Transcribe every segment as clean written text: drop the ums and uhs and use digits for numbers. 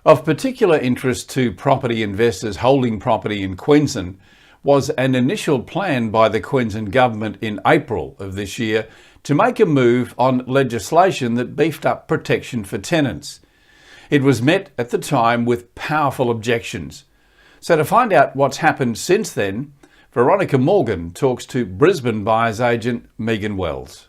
Of particular interest to property investors holding property in Queensland was an initial plan by the Queensland Government in April of this year to make a move on legislation that beefed up protection for tenants. It was met at the time with powerful objections. So to find out what's happened since then, Veronica Morgan talks to Brisbane buyer's agent Meighan Wells.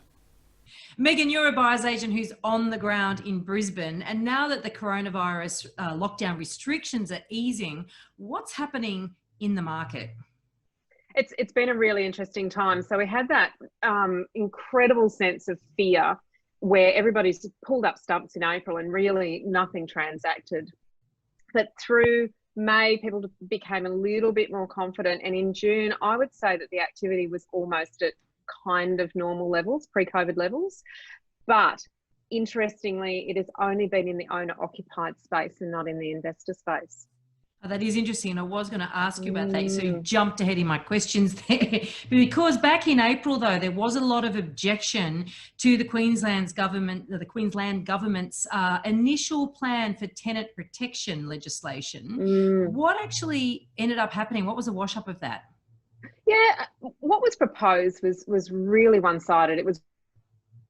Meighan, you're a buyer's agent who's on the ground in Brisbane, and now that the coronavirus lockdown restrictions are easing, what's happening in the market? It's been a really interesting time. So we had that incredible sense of fear where everybody's pulled up stumps in April and really nothing transacted. But through May, people became a little bit more confident, and in June, I would say that the activity was almost at kind of normal levels, pre-COVID levels. But interestingly, it has only been in the owner-occupied space and not in the investor space. Oh, that is interesting. I was going to ask you about that. So you jumped ahead in my questions there. Because back in April, though, there was a lot of objection to the Queensland government's initial plan for tenant protection legislation. What actually ended up happening? What was the wash up of that? Yeah, what was proposed was really one-sided. It was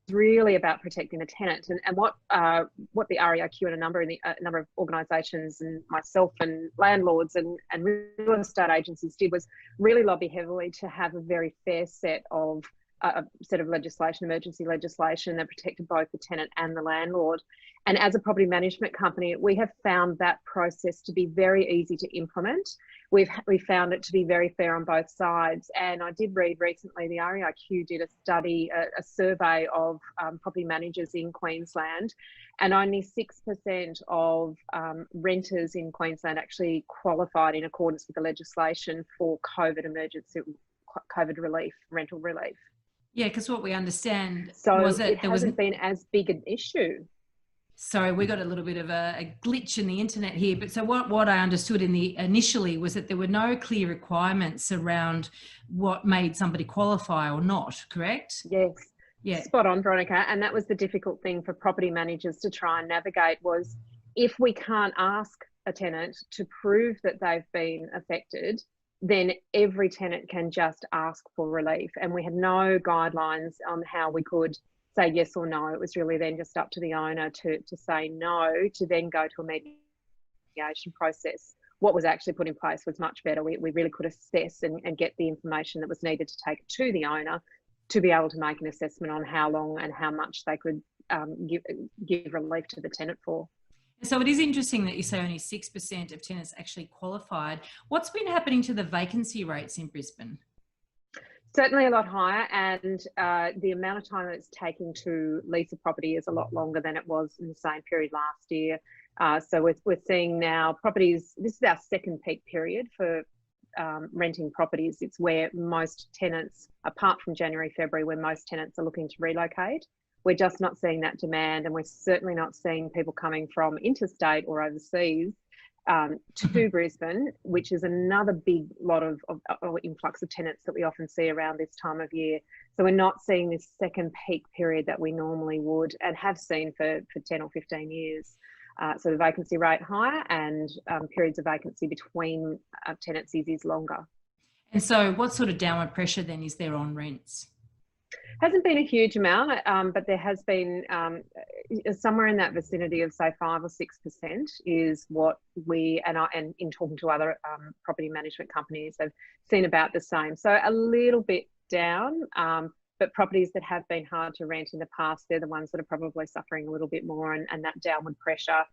really about protecting the tenant, and what the REIQ and a number of organisations and myself and landlords and real estate agencies did was really lobby heavily to have a very fair set of legislation, emergency legislation that protected both the tenant and the landlord. And as a property management company, we have found that process to be very easy to implement. We found it to be very fair on both sides. And I did read recently, the REIQ did a study, a survey of property managers in Queensland, and only 6% of renters in Queensland actually qualified in accordance with the legislation for COVID relief, rental relief. Yeah, because what we understand was that it hasn't been as big an issue. Sorry, we got a little bit of a glitch in the internet here. But so what I understood initially was that there were no clear requirements around what made somebody qualify or not, correct? Yes. Yeah. Spot on, Veronica. And that was the difficult thing for property managers to try and navigate, was if we can't ask a tenant to prove that they've been affected, then every tenant can just ask for relief. And we had no guidelines on how we could say yes or no. It was really then just up to the owner to say no, to then go to a mediation process. What was actually put in place was much better. We really could assess and get the information that was needed to take it to the owner to be able to make an assessment on how long and how much they could give relief to the tenant for. So it is interesting that you say only 6% of tenants actually qualified. What's been happening to the vacancy rates in Brisbane? Certainly a lot higher, and the amount of time it's taking to lease a property is a lot longer than it was in the same period last year. So we're seeing now properties, this is our second peak period for renting properties. It's where most tenants, apart from January, February, where most tenants are looking to relocate. We're just not seeing that demand, and we're certainly not seeing people coming from interstate or overseas to Brisbane, which is another big lot of influx of tenants that we often see around this time of year. So we're not seeing this second peak period that we normally would and have seen for 10 or 15 years. So the vacancy rate higher, and periods of vacancy between tenancies is longer. And so what sort of downward pressure then is there on rents? Hasn't been a huge amount, but there has been somewhere in that vicinity of say 5 or 6% is what we and in talking to other property management companies have seen about the same. So a little bit down, but properties that have been hard to rent in the past, they're the ones that are probably suffering a little bit more, and that downward pressure.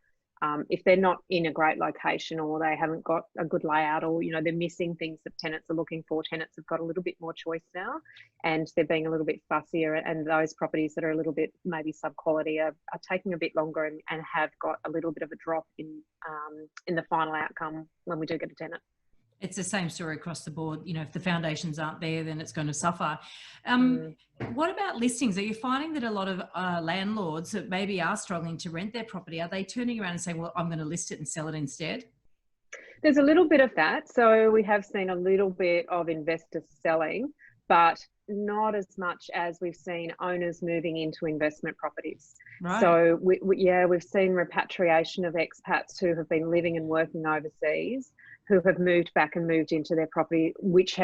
If they're not in a great location, or they haven't got a good layout, or they're missing things that tenants are looking for, tenants have got a little bit more choice now, and they're being a little bit fussier, and those properties that are a little bit maybe sub-quality are taking a bit longer and have got a little bit of a drop in the final outcome when we do get a tenant. It's the same story across the board. If the foundations aren't there, then it's going to suffer. What about listings? Are you finding that a lot of landlords that maybe are struggling to rent their property, are they turning around and saying, well, I'm going to list it and sell it instead? There's a little bit of that. So we have seen a little bit of investors selling, but not as much as we've seen owners moving into investment properties. Right. So we've seen repatriation of expats who have been living and working overseas, who have moved back and moved into their property, which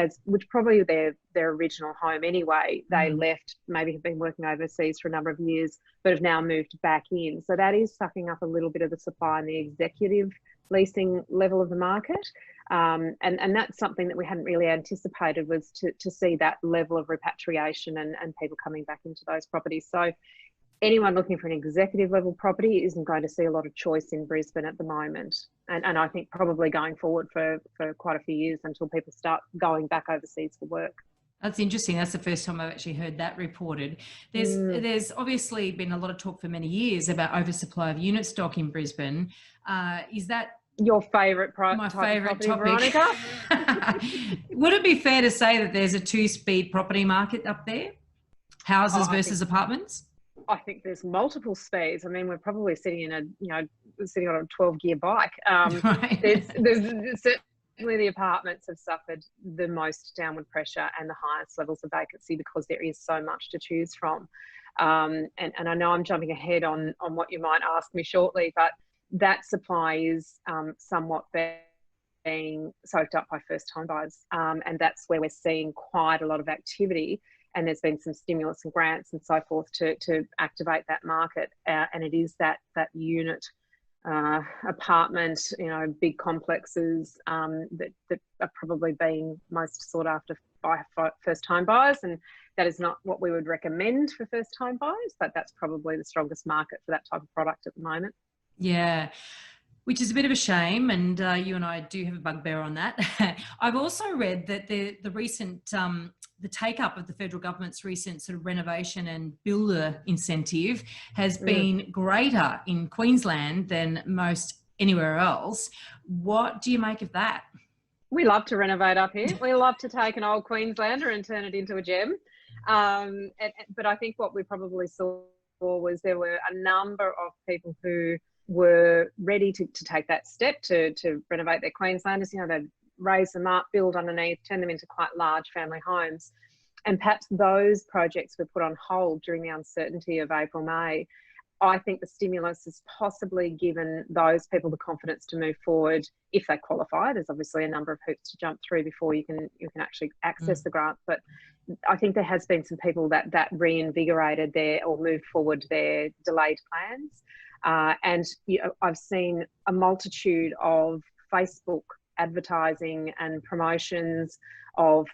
probably their original home anyway. They left, maybe have been working overseas for a number of years, but have now moved back in. So that is sucking up a little bit of the supply in the executive leasing level of the market. And that's something that we hadn't really anticipated, was to see that level of repatriation and people coming back into those properties. So anyone looking for an executive level property isn't going to see a lot of choice in Brisbane at the moment. And I think probably going forward for quite a few years, until people start going back overseas for work. That's interesting. That's the first time I've actually heard that reported. There's obviously been a lot of talk for many years about oversupply of unit stock in Brisbane. Is that your favourite my favourite topic, Veronica? Would it be fair to say that there's a two-speed property market up there? Houses versus apartments? I think there's multiple speeds. I mean, we're probably sitting on a 12-gear bike. Right. There's certainly the apartments have suffered the most downward pressure and the highest levels of vacancy, because there is so much to choose from. And I know I'm jumping ahead on what you might ask me shortly, but that supply is somewhat being soaked up by first-time buyers, and that's where we're seeing quite a lot of activity. And there's been some stimulus and grants and so forth to activate that market, and it is that unit apartment, big complexes that are probably being most sought after by first-time buyers, and that is not what we would recommend for first-time buyers, but that's probably the strongest market for that type of product at the moment. Yeah, which is a bit of a shame, and you and I do have a bugbear on that. I've also read that the recent the take-up of the federal government's recent sort of renovation and builder incentive has been greater in Queensland than most anywhere else. What do you make of that? We love to renovate up here. We love to take an old Queenslander and turn it into a gem. But I think what we probably saw was there were a number of people who were ready to take that step to renovate their Queenslanders. They'd raise them up, build underneath, turn them into quite large family homes. And perhaps those projects were put on hold during the uncertainty of April, May. I think the stimulus has possibly given those people the confidence to move forward if they qualify. There's obviously a number of hoops to jump through before you can actually access the grant. But I think there has been some people that reinvigorated or moved forward their delayed plans. And I've seen a multitude of Facebook advertising and promotions of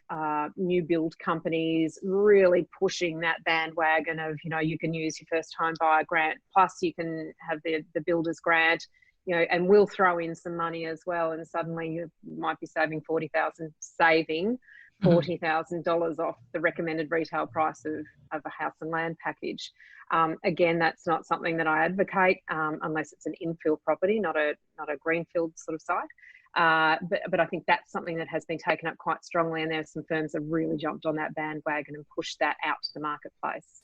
new build companies really pushing that bandwagon of, you can use your first home buyer grant, plus you can have the builder's grant, and we'll throw in some money as well. And suddenly you might be saving $40,000 off the recommended retail price of a house and land package. Again, that's not something that I advocate unless it's an infill property, not a greenfield sort of site. But I think that's something that has been taken up quite strongly, and there are some firms that have really jumped on that bandwagon and pushed that out to the marketplace.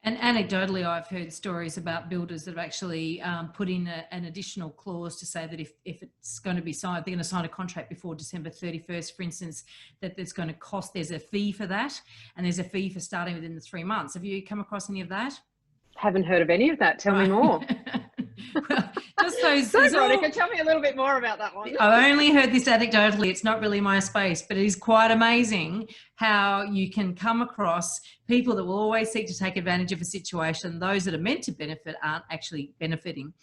And anecdotally, I've heard stories about builders that have actually put in an additional clause to say that if it's going to be signed, they're going to sign a contract before December 31st, for instance, that there's going to cost, there's a fee for that, and there's a fee for starting within the 3 months. Have you come across any of that? Haven't heard of any of that. Tell me more. Well, just those. So, Veronica, tell me a little bit more about that one. I've only heard this anecdotally. It's not really my space, but it is quite amazing how you can come across people that will always seek to take advantage of a situation. Those that are meant to benefit aren't actually benefiting.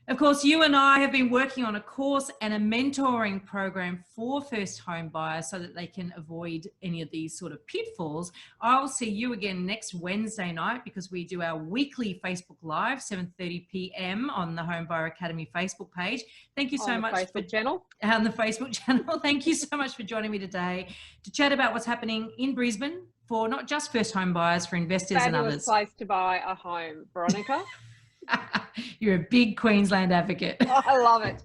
Of course, you and I have been working on a course and a mentoring program for first home buyers so that they can avoid any of these sort of pitfalls. I'll see you again next Wednesday night because we do our weekly Facebook Live, 7:30 p.m. on the Home Buyer Academy Facebook page. Thank you so much on the Facebook channel. Thank you so much for joining me today to chat about what's happening in Brisbane for not just first home buyers, for investors and others. Fabulous place to buy a home, Veronica. You're a big Queensland advocate. I love it.